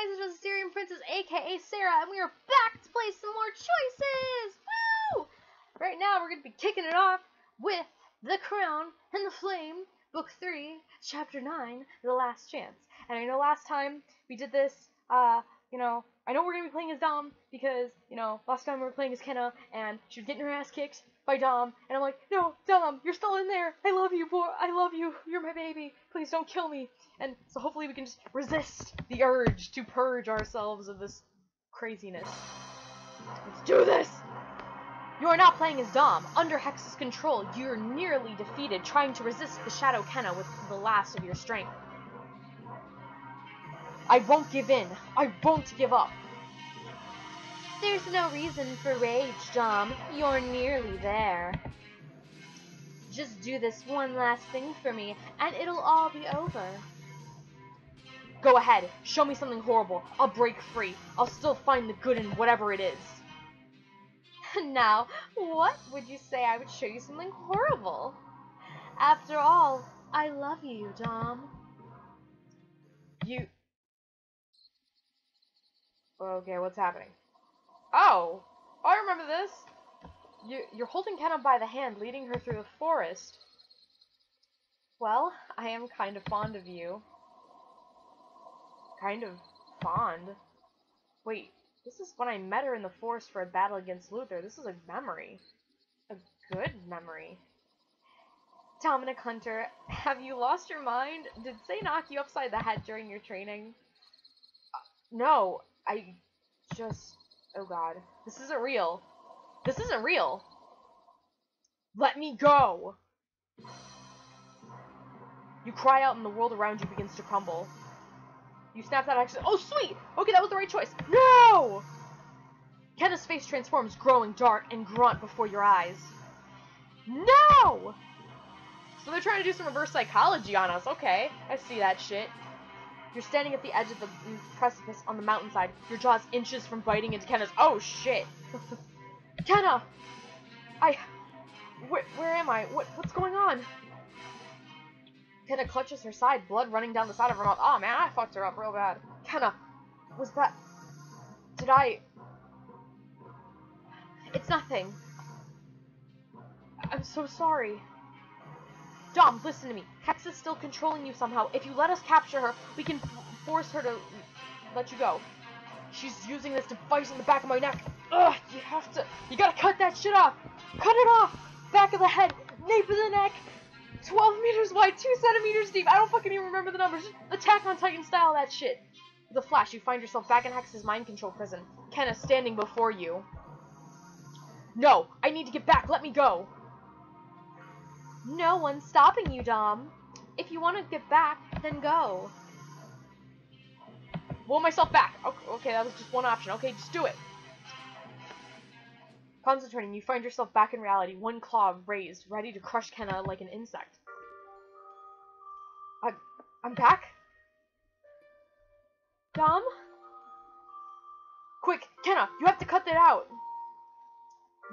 guys, it is Assyrian Princess, aka Sarah, and we are back to play some more Choices! Woo! Right now, we're going to be kicking it off with The Crown and the Flame, Book 3, Chapter 9, The Last Chance. And I know last time we did this, I know we're going to be playing as Dom, because, last time we were playing as Kenna, and she was getting her ass kicked by Dom, and I'm like, no, Dom, you're still in there, I love you, boy, I love you, you're my baby, please don't kill me. And so hopefully we can just resist the urge to purge ourselves of this craziness. Let's do this! You are not playing as Dom. Under Hex's control, you're nearly defeated, trying to resist the Shadow Kenna with the last of your strength. I won't give in. I won't give up. There's no reason for rage, Dom. You're nearly there. Just do this one last thing for me, and it'll all be over. Go ahead, show me something horrible. I'll break free. I'll still find the good in whatever it is. Now, what would you say I would show you something horrible? After all, I love you, Dom. Okay, what's happening? Oh, I remember this. You're holding Kenna by the hand, leading her through the forest. Well, I am kind of fond of you. Kind of fond? Wait, this is when I met her in the forest for a battle against Luther. This is a memory. A good memory. Dominic Hunter, have you lost your mind? Did they knock you upside the head during your training? No, I just... Oh god. This isn't real. This isn't real. Let me go! You cry out and the world around you begins to crumble. You snap that action. Oh, sweet! Okay, that was the right choice. No! Kenna's face transforms, growing dark and grunt before your eyes. No! So they're trying to do some reverse psychology on us. Okay, I see that shit. You're standing at the edge of the precipice on the mountainside, your jaws inches from biting into Kenna's. Oh, shit. Kenna! Where am I? What's going on? Kenna clutches her side, blood running down the side of her mouth. Oh man, I fucked her up real bad. Kenna, was that... Did I... It's nothing. I'm so sorry. Dom, listen to me. Hex is still controlling you somehow. If you let us capture her, we can force her to let you go. She's using this device in the back of my neck. Ugh, you gotta cut that shit off. Cut it off. Back of the head, nape of the neck. 12 meters wide, 2 centimeters deep. I don't fucking even remember the numbers. Just Attack on Titan style that shit. With a flash, you find yourself back in Hex's mind control prison. Kenna standing before you. No, I need to get back. Let me go. No one's stopping you, Dom. If you want to get back, then go. Will myself back. Okay, that was just one option. Okay, just do it. Concentrating, you find yourself back in reality, one claw raised, ready to crush Kenna like an insect. I'm back? Dom? Quick, Kenna, you have to cut that out!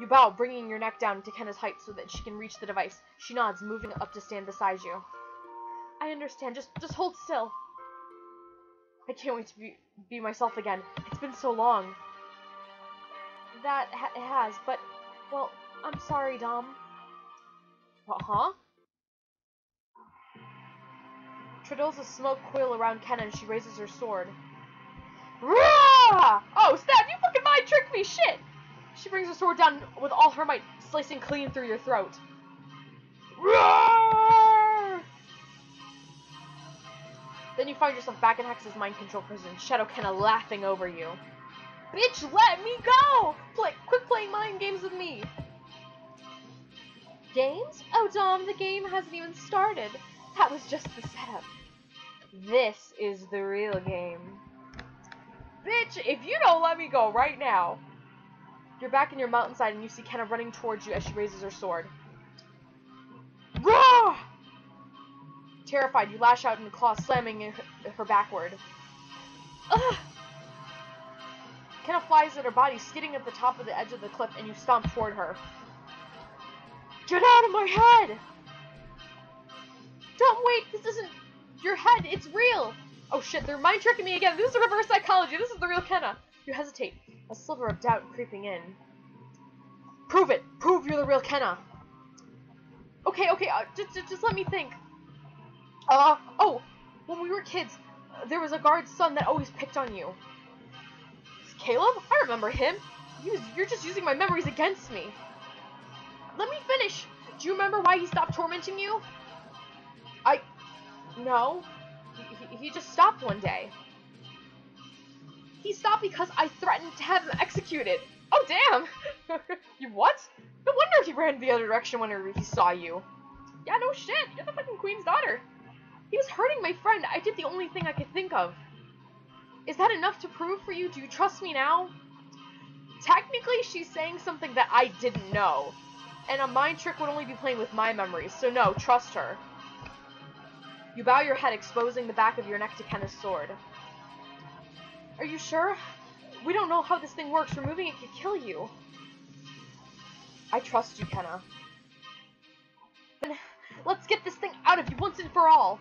You bow, bringing your neck down to Kenna's height so that she can reach the device. She nods, moving up to stand beside you. I understand, just hold still. I can't wait to be myself again. It's been so long. That it has, but, well, I'm sorry, Dom. What, huh? Traddles a smoke coil around Kenna and she raises her sword. Rah! Oh, snap, you fucking mind tricked me, shit! She brings her sword down with all her might, slicing clean through your throat. Roar! Then you find yourself back in Hex's mind control prison, Shadow Kenna laughing over you. Bitch, let me go! Quit playing mind games with me! Games? Oh, Dom, the game hasn't even started. That was just the setup. This is the real game. Bitch, if you don't let me go right now. You're back in your mountainside and you see Kenna running towards you as she raises her sword. Roar! Terrified, you lash out in the claw, slamming her backward. Ugh! Kenna flies at her body, skidding at the top of the edge of the cliff, and you stomp toward her. Get out of my head! Don't wait, this isn't your head, it's real! Oh shit, they're mind tricking me again. This is reverse psychology. This is the real Kenna. You hesitate, a sliver of doubt creeping in. Prove it. Prove you're the real Kenna. Okay, just let me think. Oh, when we were kids, there was a guard's son that always picked on you. Caleb? I remember him. You're just using my memories against me. Let me finish. Do you remember why he stopped tormenting you? No. He just stopped one day. He stopped because I threatened to have him executed. Oh, damn. You what? No wonder he ran the other direction whenever he saw you. Yeah, no shit. You're the fucking queen's daughter. He was hurting my friend. I did the only thing I could think of. Is that enough to prove for you? Do you trust me now? Technically, she's saying something that I didn't know. And a mind trick would only be playing with my memories, so no, trust her. You bow your head, exposing the back of your neck to Kenna's sword. Are you sure? We don't know how this thing works. Removing it could kill you. I trust you, Kenna. Then let's get this thing out of you once and for all.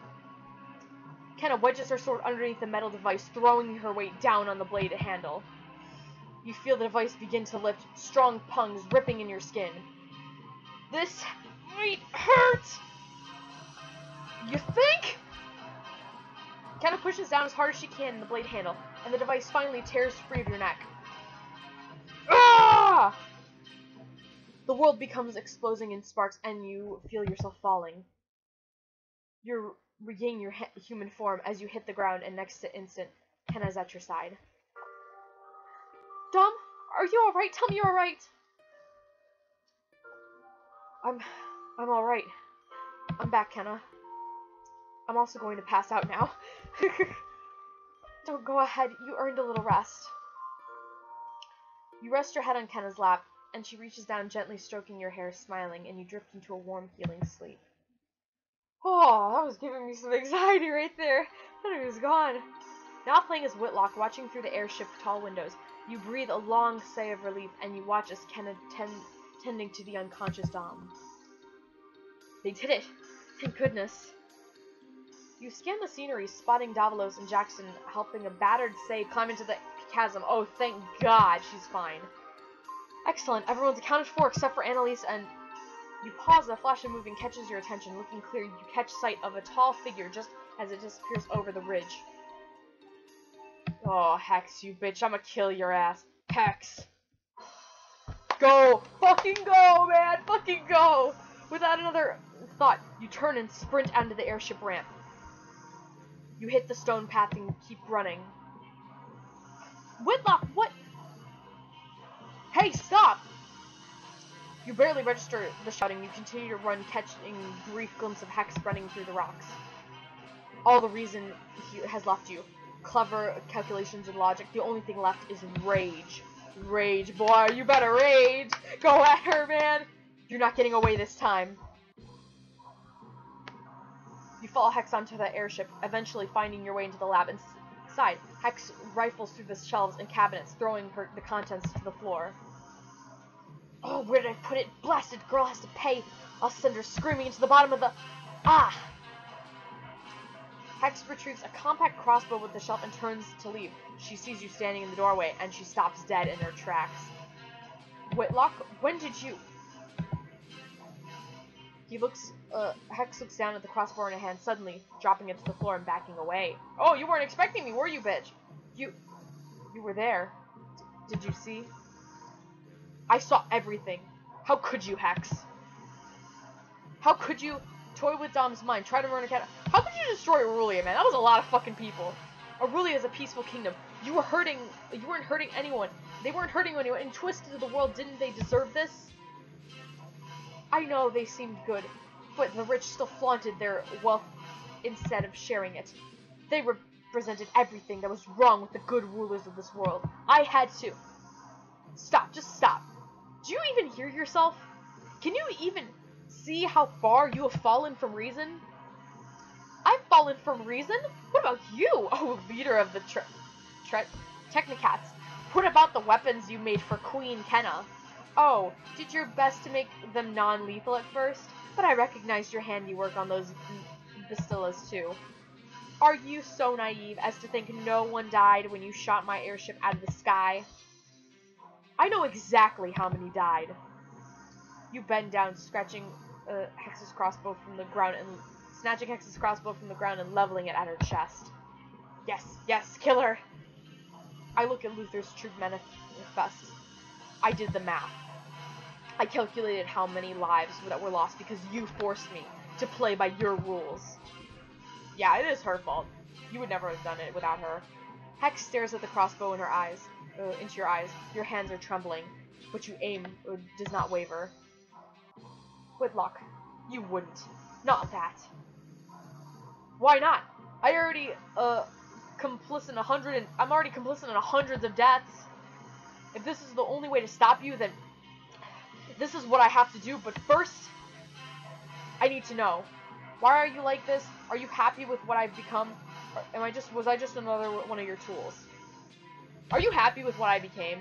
Kenna wedges her sword underneath the metal device, throwing her weight down on the blade handle. You feel the device begin to lift, strong pungs ripping in your skin. This might hurt! You think? Kenna pushes down as hard as she can in the blade handle, and the device finally tears free of your neck. Ah! The world becomes exploding in sparks, and you feel yourself falling. You regain your human form as you hit the ground, and next instant, Kenna's at your side. Dom, are you alright? Tell me you're alright. I'm alright. I'm back, Kenna. I'm also going to pass out now. Don't go ahead. You earned a little rest. You rest your head on Kenna's lap, and she reaches down, gently stroking your hair, smiling, and you drift into a warm, healing sleep. Oh, that was giving me some anxiety right there. I thought he was gone. Now playing as Whitlock, watching through the airship tall windows, you breathe a long sigh of relief, and you watch as Kenna tending to the unconscious Dom. They did it. Thank goodness. You scan the scenery, spotting Davalos and Jackson helping a battered Say climb into the chasm. Oh, thank God, she's fine. Excellent. Everyone's accounted for except for Annalise, and you pause. A flash of moving catches your attention. Looking clear, you catch sight of a tall figure just as it disappears over the ridge. Oh, Hex, you bitch. I'ma kill your ass. Hex. Go! Fucking go, man! Fucking go! Without another thought, you turn and sprint onto the airship ramp. You hit the stone path and keep running. Whitlock, what? Hey, stop! You barely register the shouting. You continue to run, catching a brief glimpse of Hex running through the rocks. All the reason he has left you. Clever calculations and logic. The only thing left is rage. Rage, boy. You better rage. Go at her, man. You're not getting away this time. You follow Hex onto the airship, eventually finding your way into the lab inside. Hex rifles through the shelves and cabinets, throwing the contents to the floor. Oh, where did I put it? Blasted girl has to pay. I'll send her screaming into the bottom of the... Ah! Hex retrieves a compact crossbow with the shelf and turns to leave. She sees you standing in the doorway, and she stops dead in her tracks. Whitlock, when did you... Hex looks down at the crossbow in her hand, suddenly dropping it to the floor and backing away. Oh, you weren't expecting me, were you, bitch? You were there. Did you see? I saw everything. How could you, Hex? How could you toy with Dom's mind, try to murder a cat? How could you destroy Aurelia, man? That was a lot of fucking people. Aurelia is a peaceful kingdom. You weren't hurting anyone. They weren't hurting anyone. In Twisted of the World, didn't they deserve this? I know they seemed good, but the rich still flaunted their wealth instead of sharing it. They represented everything that was wrong with the good rulers of this world. I had to. Stop, just stop. Do you even hear yourself? Can you even see how far you have fallen from reason? I've fallen from reason? What about you, oh leader of the Technicats? What about the weapons you made for Queen Kenna? Oh, did your best to make them non-lethal at first, but I recognized your handiwork on those Bastillas too. Are you so naive as to think no one died when you shot my airship out of the sky? I know exactly how many died. You bend down, scratching Hex's crossbow from the ground and snatching Hex's crossbow from the ground and leveling it at her chest. Yes, yes, kill her. I look at Luther's troop manifest. I did the math. I calculated how many lives that were lost because you forced me to play by your rules. Yeah, it is her fault. You would never have done it without her. Hex stares at the crossbow in her eyes, into your eyes. Your hands are trembling, but you aim does not waver. Whitlock, you wouldn't. Not that. Why not? I already complicit in I'm already complicit in hundreds of deaths. If this is the only way to stop you, then this is what I have to do. But first, I need to know. Why are you like this? Are you happy with what I've become? Or was I just another one of your tools? Are you happy with what I became?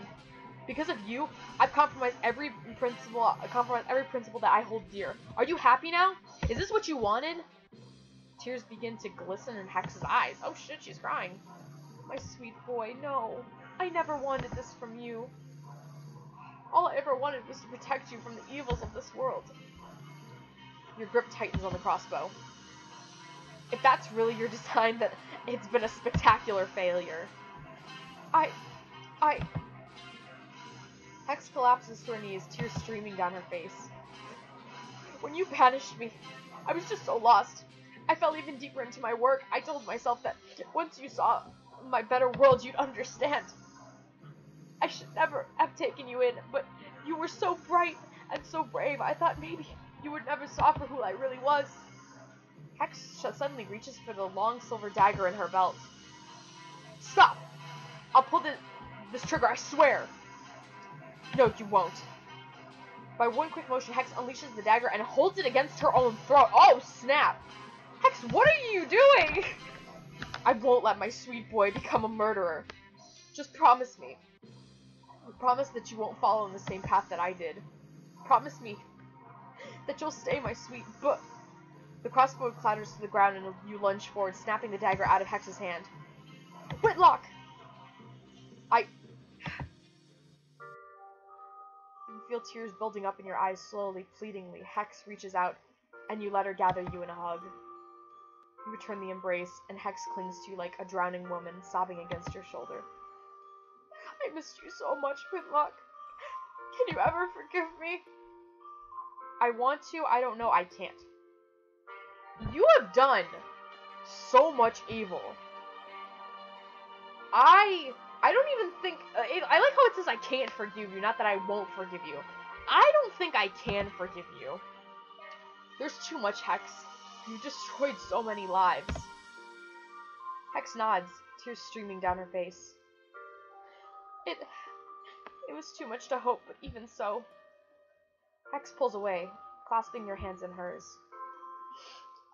Because of you, I've compromised every principle that I hold dear. Are you happy now? Is this what you wanted? Tears begin to glisten in Hex's eyes. Oh shit, she's crying. My sweet boy, no. I never wanted this from you. All I ever wanted was to protect you from the evils of this world. Your grip tightens on the crossbow. If that's really your design, then it's been a spectacular failure. Hex collapses to her knees, tears streaming down her face. When you banished me, I was just so lost. I fell even deeper into my work. I told myself that once you saw my better world, you'd understand. I should never have taken you in, but you were so bright and so brave. I thought maybe you would never saw for who I really was. Hex suddenly reaches for the long silver dagger in her belt. Stop! I'll pull this trigger, I swear! No, you won't. By one quick motion, Hex unleashes the dagger and holds it against her own throat. Oh, snap! Hex, what are you doing? I won't let my sweet boy become a murderer. Just promise me. Promise that you won't follow in the same path that I did. Promise me that you'll stay my sweet book. The crossbow clatters to the ground and you lunge forward, snapping the dagger out of Hex's hand. Whitlock! You feel tears building up in your eyes slowly, pleadingly. Hex reaches out, and you let her gather you in a hug. You return the embrace, and Hex clings to you like a drowning woman, sobbing against your shoulder. I missed you so much, Whitlock. Can you ever forgive me? I want to, I don't know, I can't. You have done so much evil. I don't even think, I like how it says I can't forgive you, not that I won't forgive you. I don't think I can forgive you. There's too much, Hex. You destroyed so many lives. Hex nods, tears streaming down her face. It was too much to hope, but even so. Hex pulls away, clasping your hands in hers.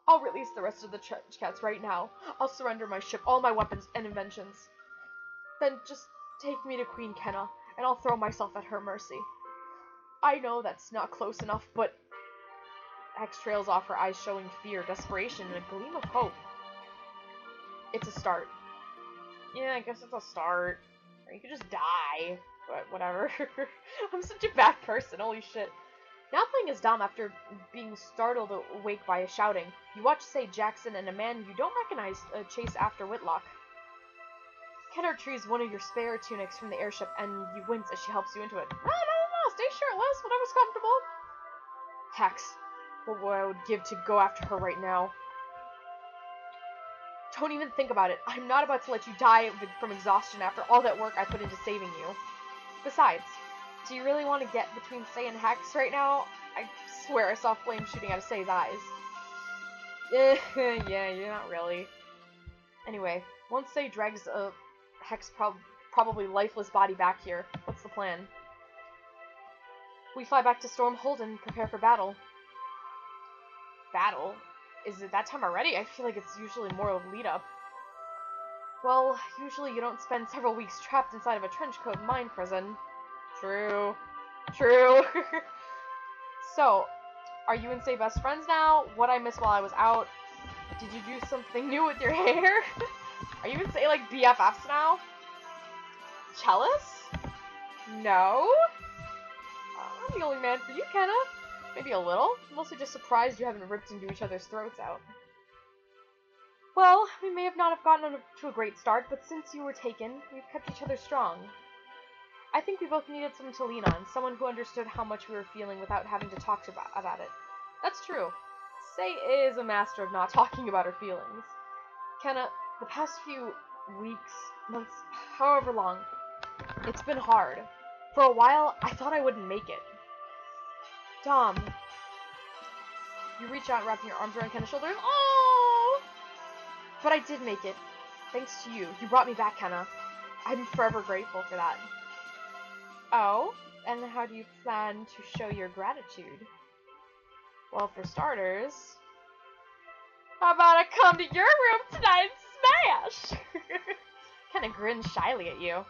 I'll release the rest of the trench cats right now. I'll surrender my ship, all my weapons and inventions. Then just take me to Queen Kenna, and I'll throw myself at her mercy. I know that's not close enough, but... Hex trails off, her eyes showing fear, desperation, and a gleam of hope. It's a start. Yeah, I guess it's a start. Or you could just die. But whatever. I'm such a bad person, holy shit. Now playing as Dom after being startled awake by a shouting, you watch Say Jackson and a man you don't recognize chase after Whitlock. Kenna retrieves one of your spare tunics from the airship, and you wince as she helps you into it. No, stay shirtless, whatever's comfortable. Hex, what I would give to go after her right now. Don't even think about it. I'm not about to let you die from exhaustion after all that work I put into saving you. Besides, do you really want to get between Say and Hex right now? I swear I saw flame shooting out of Say's eyes. Yeah, not really. Anyway, once Say drags Hex probably lifeless body back here, what's the plan? We fly back to Stormhold and prepare for battle. Battle? Is it that time already? I feel like it's usually more of a lead-up. Well, usually you don't spend several weeks trapped inside of a trenchcoat mine prison. True. So, are you and Say best friends now? What I missed while I was out? Did you do something new with your hair? Are you gonna say, like, BFFs now? Jealous? No? I'm the only man for you, Kenna. Maybe a little. I'm mostly just surprised you haven't ripped into each other's throats out. Well, we may have not have gotten to a great start, but since you were taken, we've kept each other strong. I think we both needed someone to lean on, someone who understood how much we were feeling without having to talk about it. That's true. Sei is a master of not talking about her feelings. Kenna, the past few weeks, months, however long, it's been hard. For a while, I thought I wouldn't make it. Dom. You reach out, wrapping your arms around Kenna's shoulders. Oh! But I did make it. Thanks to you. You brought me back, Kenna. I'm forever grateful for that. Oh? And how do you plan to show your gratitude? Well, for starters, how about I come to your room tonight and smash? Kenna grins shyly at you.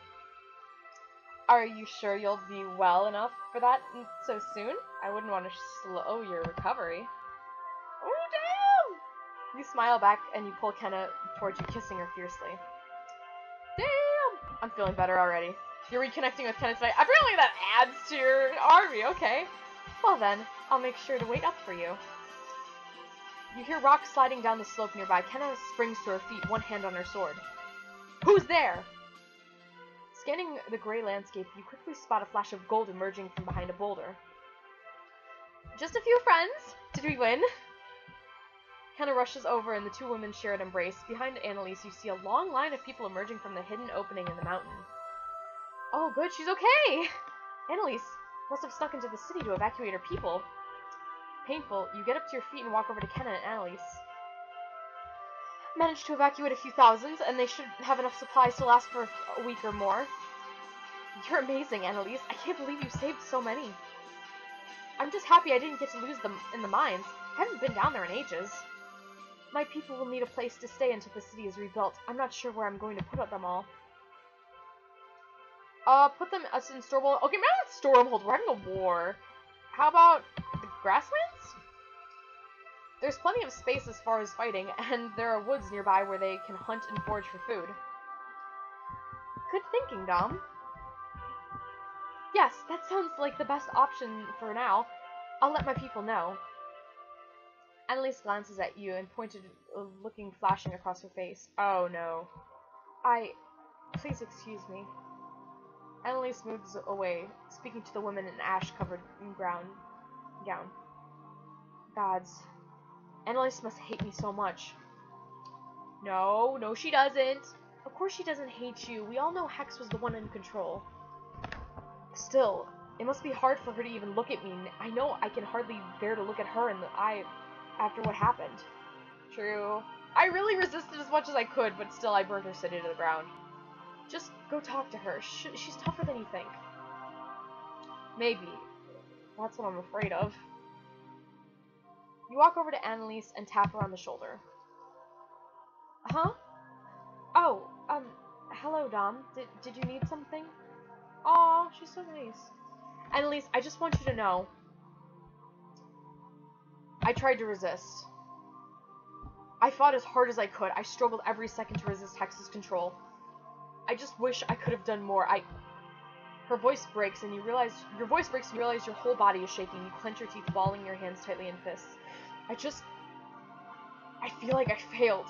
Are you sure you'll be well enough for that so soon? I wouldn't want to slow your recovery. Oh, damn! You smile back and you pull Kenna towards you, kissing her fiercely. Damn! I'm feeling better already. You're reconnecting with Kenna tonight. Apparently that adds to your army, okay. Well then, I'll make sure to wait up for you. You hear rocks sliding down the slope nearby. Kenna springs to her feet, one hand on her sword. Who's there? Scanning the gray landscape, you quickly spot a flash of gold emerging from behind a boulder. Just a few friends. Did we win? Kenna rushes over and the two women share an embrace. Behind Annalise, you see a long line of people emerging from the hidden opening in the mountain. Oh, good, she's okay! Annalise must have snuck into the city to evacuate her people. Painful, you get up to your feet and walk over to Kenna and Annalise. Managed to evacuate a few thousands, and they should have enough supplies to last for a week or more. You're amazing, Annalise. I can't believe you saved so many. I'm just happy I didn't get to lose them in the mines. I haven't been down there in ages. My people will need a place to stay until the city is rebuilt. I'm not sure where I'm going to put them all. Put them in Stormhold. Okay, maybe not Stormhold. We're having a war. How about the Grasslands? There's plenty of space as far as fighting, and there are woods nearby where they can hunt and forage for food. Good thinking, Dom. Yes, that sounds like the best option for now. I'll let my people know. Annalise glances at you and pointed, looking flashing across her face. Oh no. Please excuse me. Annalise moves away, speaking to the woman in ash-covered gown. Gods. Annalise must hate me so much. No, she doesn't. Of course she doesn't hate you. We all know Hex was the one in control. Still, it must be hard for her to even look at me. I know I can hardly bear to look at her in the eye after what happened. True. I really resisted as much as I could, but still I burned her city to the ground. Just go talk to her. She's tougher than you think. Maybe. That's what I'm afraid of. You walk over to Annalise and tap her on the shoulder. Huh? Oh, hello, Dom. Did you need something? Aw, she's so nice. Annalise, I just want you to know, I tried to resist. I fought as hard as I could. I struggled every second to resist Hex's control. I just wish I could have done more. Her voice breaks and you realize your whole body is shaking. You clench your teeth, balling your hands tightly in fists. I feel like I failed.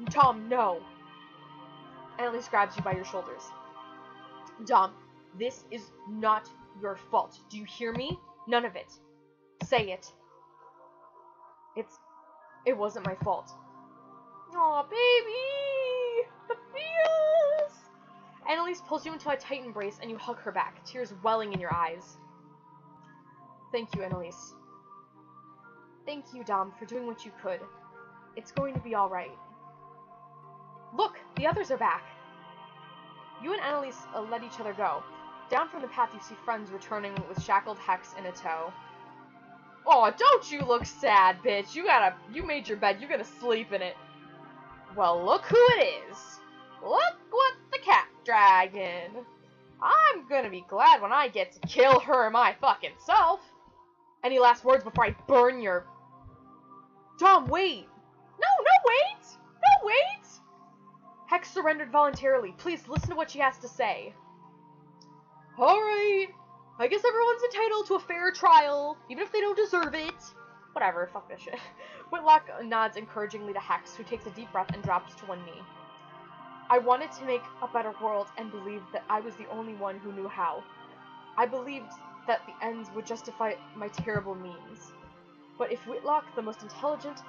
Dom, no. Annalise grabs you by your shoulders. Dom, this is not your fault. Do you hear me? None of it. Say it. It wasn't my fault. Aw, baby! The feels! Annalise pulls you into a tight embrace and you hug her back, tears welling in your eyes. Thank you, Annalise. Thank you, Dom, for doing what you could. It's going to be alright. Look! The others are back! You and Annalise let each other go. Down from the path you see friends returning with shackled Hex in a tow. Oh, don't you look sad, bitch. You made your bed. You're gonna sleep in it. Well, look who it is. Look what the cat dragon. I'm gonna be glad when I get to kill her my fucking self. Any last words before I burn your... Dom, wait. wait! No, wait! Hex surrendered voluntarily. Please listen to what she has to say. Alright. I guess everyone's entitled to a fair trial, even if they don't deserve it. Whatever, fuck this shit. Whitlock nods encouragingly to Hex, who takes a deep breath and drops to one knee. I wanted to make a better world and believed that I was the only one who knew how. I believed that the ends would justify my terrible means. But if Whitlock, the most intelligent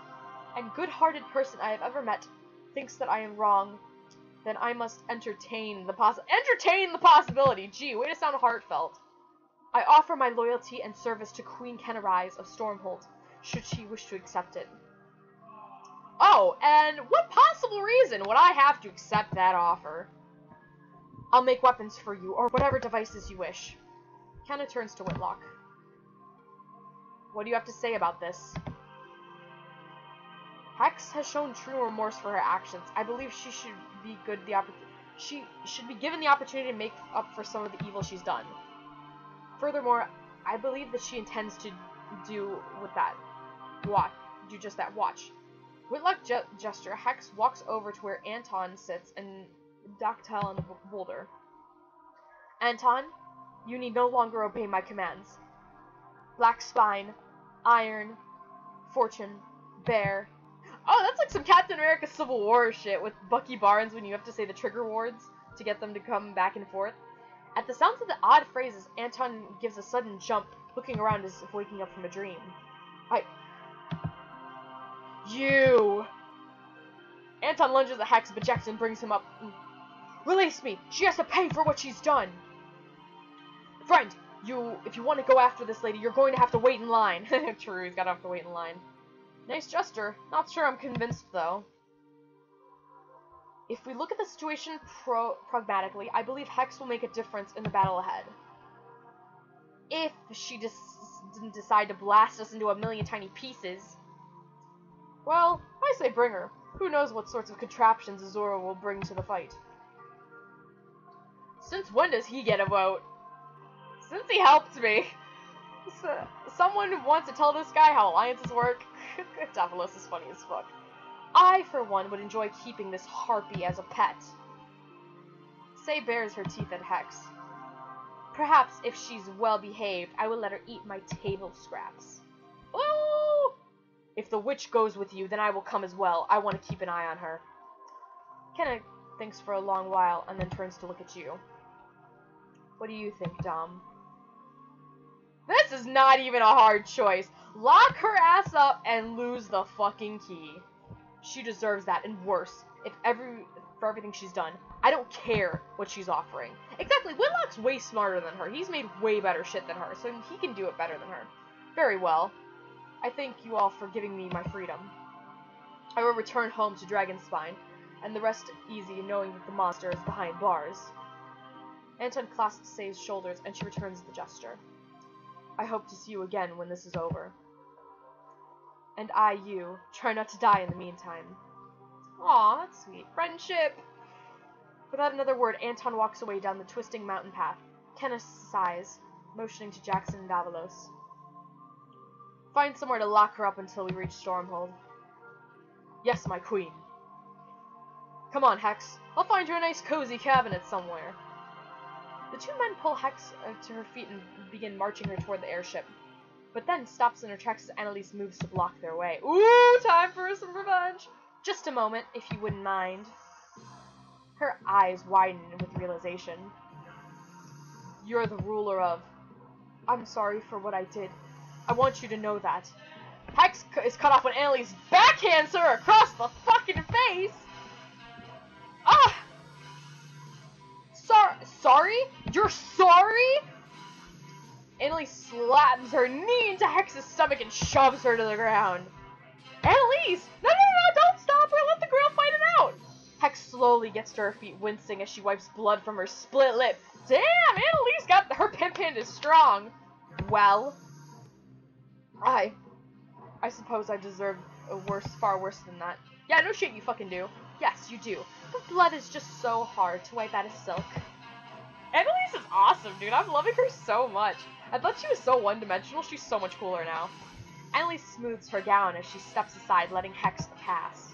and good-hearted person I have ever met, thinks that I am wrong, then I must entertain the possibility. Gee, way to sound heartfelt. I offer my loyalty and service to Queen Kennerise of Stormhold, should she wish to accept it. Oh, and what possible reason would I have to accept that offer? I'll make weapons for you, or whatever devices you wish. Kenna turns to Whitlock. What do you have to say about this? Hex has shown true remorse for her actions. I believe she should be given the opportunity to make up for some of the evil she's done. Furthermore, I believe that she intends to do just that. Watch. Whitlock gesture. Hex walks over to where Anton sits and Doctel on the boulder. Anton, you need no longer obey my commands. Black Spine, Iron, Fortune, Bear. Oh, that's like some Captain America Civil War shit with Bucky Barnes when you have to say the trigger words to get them to come back and forth. At the sounds of the odd phrases, Anton gives a sudden jump, looking around as if waking up from a dream. You! Anton lunges at Hex, but Jackson brings him up. Release me! She has to pay for what she's done! Friend, if you want to go after this lady, you're going to have to wait in line. True, he's gotta have to wait in line. Nice gesture. Not sure I'm convinced, though. If we look at the situation pragmatically, I believe Hex will make a difference in the battle ahead. If she didn't decide to blast us into a million tiny pieces. Well, I say bring her. Who knows what sorts of contraptions Azura will bring to the fight. Since when does he get a vote? Since he helped me. Someone wants to tell this guy how alliances work? Davos is funny as fuck. I, for one, would enjoy keeping this harpy as a pet. Say bares her teeth at Hex. Perhaps if she's well behaved, I will let her eat my table scraps. Ooh! If the witch goes with you, then I will come as well. I want to keep an eye on her. Kenna thinks for a long while and then turns to look at you. What do you think, Dom? This is not even a hard choice. Lock her ass up and lose the fucking key. She deserves that, and worse, for everything she's done. I don't care what she's offering. Exactly, Whitlock's way smarter than her. He's made way better shit than her, so he can do it better than her. Very well. I thank you all for giving me my freedom. I will return home to Dragonspine, and the rest easy knowing that the monster is behind bars. Anton clasps Say's shoulders, and she returns the gesture. I hope to see you again when this is over. And you, try not to die in the meantime. Aw, that's sweet. Friendship! Without another word, Anton walks away down the twisting mountain path. Kenna sighs, motioning to Jackson and Davalos. Find somewhere to lock her up until we reach Stormhold. Yes, my queen. Come on, Hex. I'll find you a nice cozy cabinet somewhere. The two men pull Hex to her feet and begin marching her toward the airship, but then stops in her tracks as Annalise moves to block their way. Ooh, time for some revenge! Just a moment, if you wouldn't mind. Her eyes widen with realization. You're the ruler of... I'm sorry for what I did. I want you to know that. Hex is cut off when Annalise backhands her across the fucking face! Ah! Sorry? You're sorry? Annalise slams her knee into Hex's stomach and shoves her to the ground. Annalise! No, don't stop her! Let the girl fight it out! Hex slowly gets to her feet, wincing as she wipes blood from her split lip. Damn! Annalise got... Her pimp hand is strong. Well... I suppose I deserve far worse than that. Yeah, no shit, you fucking do. Yes, you do. But blood is just so hard to wipe out of silk. Annalise is awesome, dude. I'm loving her so much. I thought she was so one-dimensional. She's so much cooler now. Annalise smooths her gown as she steps aside, letting Hex pass.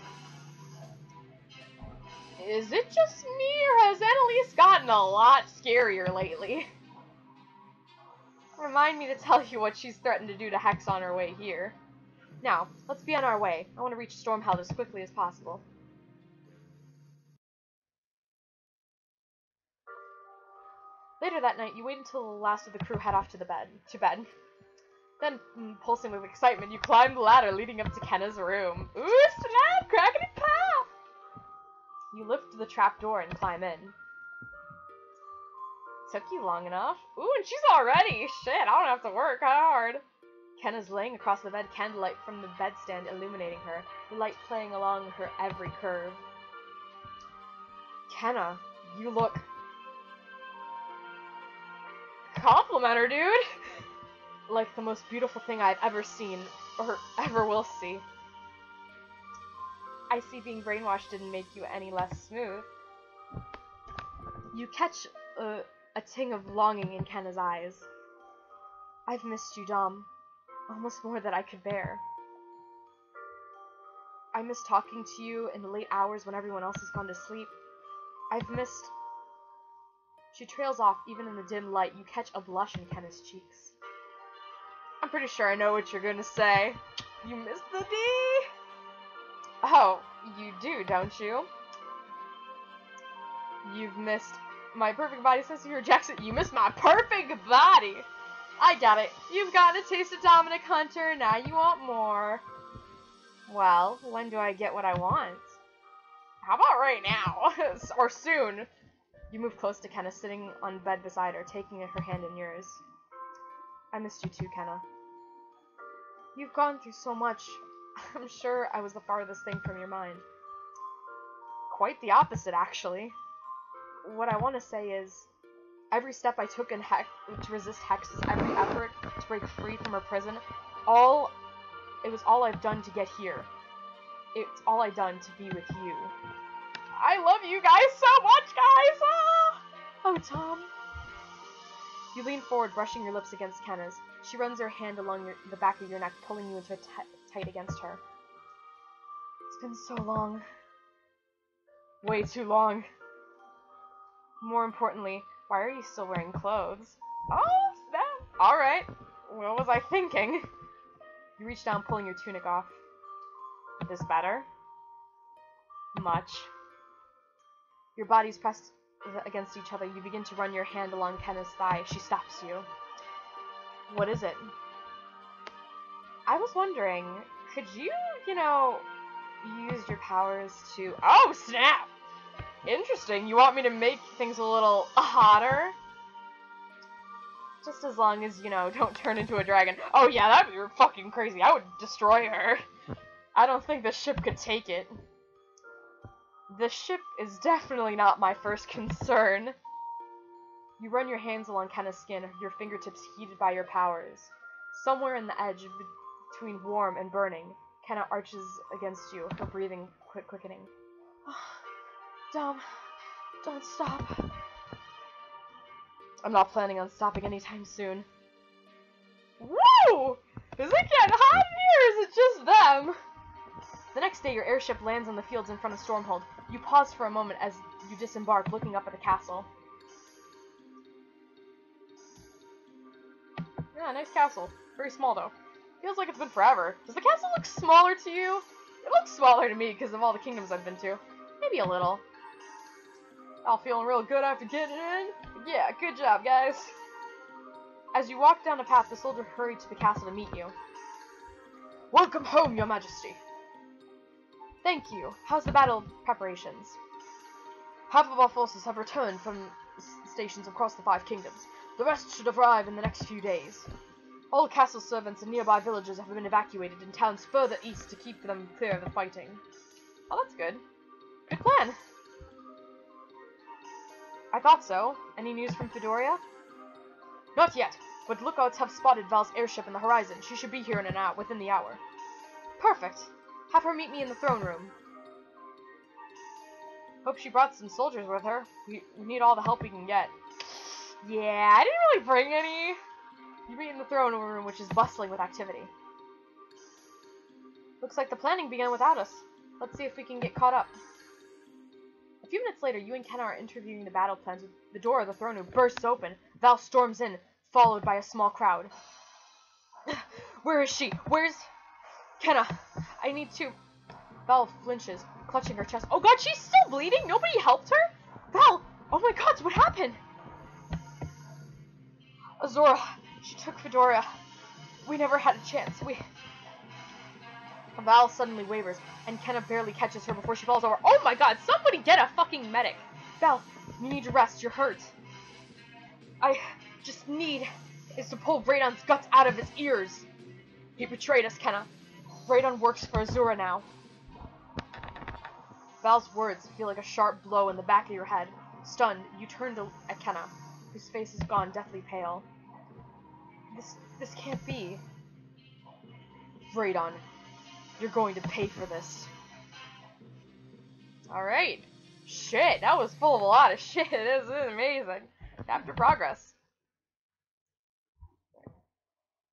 Is it just me, or has Annalise gotten a lot scarier lately? Remind me to tell you what she's threatened to do to Hex on her way here. Now, let's be on our way. I want to reach Stormheld as quickly as possible. Later that night, you wait until the last of the crew head off to bed. Then, pulsing with excitement, you climb the ladder leading up to Kenna's room. Ooh, snap! Crackety pop! You lift the trapdoor and climb in. Took you long enough. Ooh, and she's all ready! Shit, I don't have to work hard. Kenna's laying across the bed, candlelight from the bedstand illuminating her, the light playing along her every curve. Kenna, you look... Compliment her, dude! Like the most beautiful thing I've ever seen, or ever will see. I see being brainwashed didn't make you any less smooth. You catch a ting of longing in Kenna's eyes. I've missed you, Dom. Almost more than I could bear. I miss talking to you in the late hours when everyone else has gone to sleep. I've missed... She trails off, even in the dim light. You catch a blush in Kenna's cheeks. I'm pretty sure I know what you're gonna say. You miss the D? Oh, you do, don't you? You've missed my perfect body since you Jackson. You missed my perfect body! I got it. You've gotten a taste of Dominic Hunter, now you want more. Well, when do I get what I want? How about right now? Or soon? You move close to Kenna, sitting on bed beside her, taking her hand in yours. I missed you too, Kenna. You've gone through so much. I'm sure I was the farthest thing from your mind. Quite the opposite, actually. What I want to say is, every step I took in to resist Hex's every effort to break free from her prison, it was all I've done to get here. It's all I've done to be with you. I love you guys so much, guys! Oh, Tom. You lean forward, brushing your lips against Kenna's. She runs her hand along the back of your neck, pulling you into tight against her. It's been so long. Way too long. More importantly, why are you still wearing clothes? Oh, snap! Alright. What was I thinking? You reach down, pulling your tunic off. This better? Much. Your bodies pressed against each other. You begin to run your hand along Kenna's thigh. She stops you. What is it? I was wondering, could you, use your powers to... Oh, snap! Interesting. You want me to make things a little hotter? Just as long as, don't turn into a dragon. Oh yeah, that'd be fucking crazy. I would destroy her. I don't think the ship could take it. The ship is definitely not my first concern. You run your hands along Kenna's skin, your fingertips heated by your powers. Somewhere in the edge between warm and burning, Kenna arches against you, her breathing quickening. Dom, don't stop. I'm not planning on stopping anytime soon. Woo! Is it getting hot in here, or is it just them? The next day, your airship lands on the fields in front of Stormhold. You pause for a moment as you disembark, looking up at the castle. Yeah, nice castle. Very small, though. Feels like it's been forever. Does the castle look smaller to you? It looks smaller to me because of all the kingdoms I've been to. Maybe a little. All feeling real good after getting in? Yeah, good job, guys. As you walk down the path, the soldier hurried to the castle to meet you. Welcome home, your majesty. Thank you. How's the battle preparations? Half of our forces have returned from stations across the 5 kingdoms. The rest should arrive in the next few days. All castle servants and nearby villages have been evacuated in towns further east to keep them clear of the fighting. Oh, that's good. Good plan. I thought so. Any news from Fedoria? Not yet, but lookouts have spotted Val's airship in the horizon. She should be here in within the hour. Perfect. Have her meet me in the throne room. Hope she brought some soldiers with her. We need all the help we can get. Yeah, I didn't really bring any. You meet in the throne room, which is bustling with activity. Looks like the planning began without us. Let's see if we can get caught up. A few minutes later, you and Kenna are interviewing the battle plans with the door of the throne room bursts open. Val storms in, followed by a small crowd. Where is she? Where's... Kenna, I need to... Val flinches, clutching her chest. Oh god, she's still bleeding? Nobody helped her? Val! Oh my god, what happened? Azura, she took Fedora. We never had a chance. Val suddenly wavers, and Kenna barely catches her before she falls over. Oh my god, somebody get a fucking medic! Val, you need to rest, you're hurt. I just need is to pull Raydon's guts out of his ears. He betrayed us, Kenna. Raydon works for Azura now. Val's words feel like a sharp blow in the back of your head. Stunned, you turn at Kenna, whose face has gone deathly pale. This can't be. Raydon, you're going to pay for this. Alright. Shit, that was full of a lot of shit. This is amazing. Chapter progress.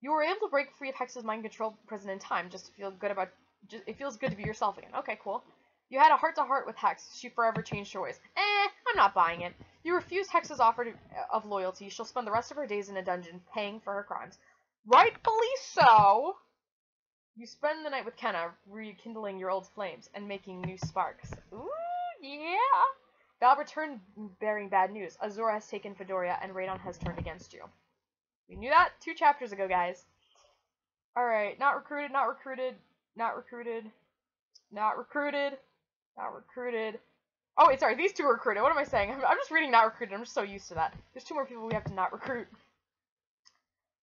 You were able to break free of Hex's mind control prison in time just to feel good about... it feels good to be yourself again. Okay, cool. You had a heart-to-heart with Hex. She forever changed her ways. I'm not buying it. You refused Hex's offer of loyalty. She'll spend the rest of her days in a dungeon, paying for her crimes. Rightfully so! You spend the night with Kenna, rekindling your old flames, and making new sparks. Ooh, yeah! Val returned bearing bad news. Azura has taken Fedora, and Raydon has turned against you. We knew that 2 chapters ago, guys. Alright, not recruited, not recruited, not recruited, not recruited, not recruited. Oh, wait, sorry, these 2 are recruited. What am I saying? I'm just reading not recruited. I'm just so used to that. There's 2 more people we have to not recruit.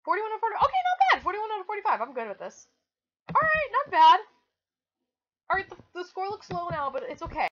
41 out of 40. Okay, not bad. 41 out of 45. I'm good with this. Alright, not bad. Alright, the score looks low now, but it's okay.